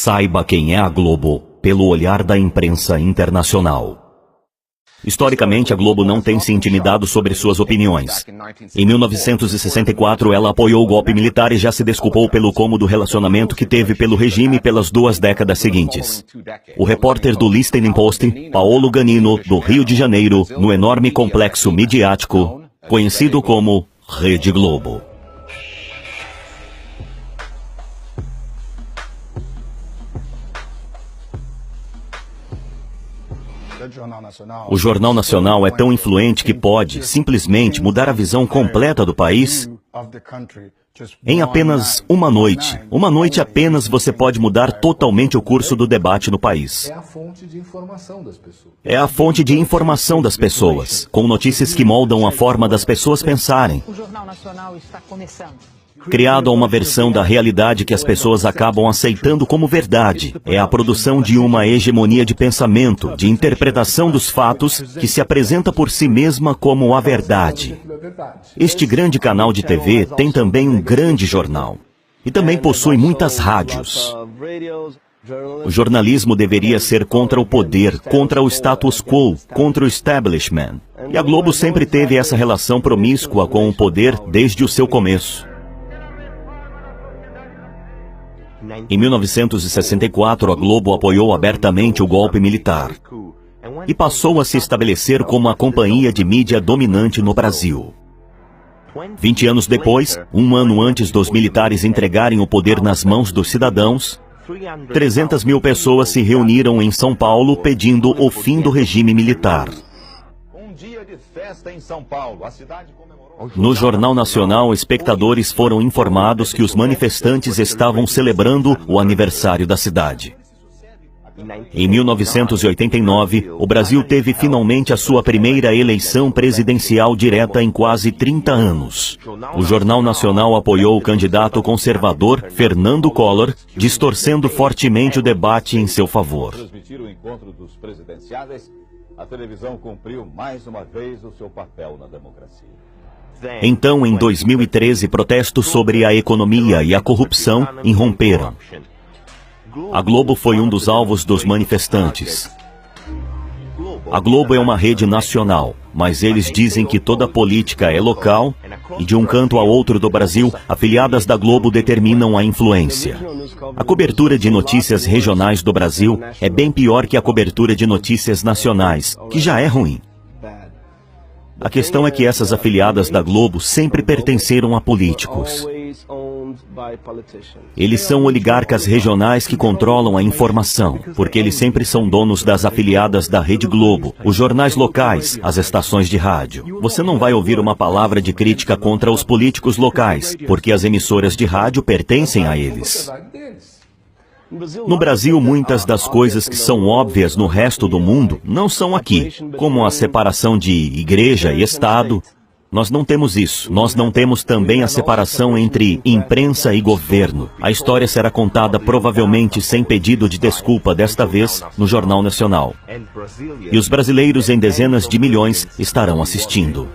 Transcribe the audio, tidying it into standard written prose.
Saiba quem é a Globo pelo olhar da imprensa internacional. Historicamente, a Globo não tem se intimidado sobre suas opiniões. Em 1964, ela apoiou o golpe militar e já se desculpou pelo cômodo relacionamento que teve pelo regime pelas 2 décadas seguintes. O repórter do Listening Post, Paolo Ganino, do Rio de Janeiro, no enorme complexo midiático, conhecido como Rede Globo. O Jornal Nacional é tão influente que pode, simplesmente, mudar a visão completa do país em apenas uma noite. Uma noite apenas você pode mudar totalmente o curso do debate no país. É a fonte de informação das pessoas, com notícias que moldam a forma das pessoas pensarem. O Jornal Nacional está começando. Criado uma versão da realidade que as pessoas acabam aceitando como verdade. É a produção de uma hegemonia de pensamento, de interpretação dos fatos, que se apresenta por si mesma como a verdade. Este grande canal de TV tem também um grande jornal. E também possui muitas rádios. O jornalismo deveria ser contra o poder, contra o status quo, contra o establishment. E a Globo sempre teve essa relação promíscua com o poder desde o seu começo. Em 1964, a Globo apoiou abertamente o golpe militar e passou a se estabelecer como a companhia de mídia dominante no Brasil. 20 anos depois, um ano antes dos militares entregarem o poder nas mãos dos cidadãos, 300 mil pessoas se reuniram em São Paulo pedindo o fim do regime militar. Um dia de festa em São Paulo. A cidade comemorou. No Jornal Nacional, espectadores foram informados que os manifestantes estavam celebrando o aniversário da cidade. Em 1989, o Brasil teve finalmente a sua primeira eleição presidencial direta em quase 30 anos. O Jornal Nacional apoiou o candidato conservador Fernando Collor, distorcendo fortemente o debate em seu favor. Transmitir o encontro dos presidenciáveis, a televisão cumpriu mais uma vez o seu papel na democracia. Então, em 2013, protestos sobre a economia e a corrupção irromperam. A Globo foi um dos alvos dos manifestantes. A Globo é uma rede nacional, mas eles dizem que toda política é local e de um canto a outro do Brasil, afiliadas da Globo determinam a influência. A cobertura de notícias regionais do Brasil é bem pior que a cobertura de notícias nacionais, que já é ruim. A questão é que essas afiliadas da Globo sempre pertenceram a políticos. Eles são oligarcas regionais que controlam a informação, porque eles sempre são donos das afiliadas da Rede Globo, os jornais locais, as estações de rádio. Você não vai ouvir uma palavra de crítica contra os políticos locais, porque as emissoras de rádio pertencem a eles. No Brasil, muitas das coisas que são óbvias no resto do mundo não são aqui, como a separação de igreja e Estado. Nós não temos isso. Nós não temos também a separação entre imprensa e governo. A história será contada provavelmente sem pedido de desculpa desta vez no Jornal Nacional. E os brasileiros em dezenas de milhões estarão assistindo.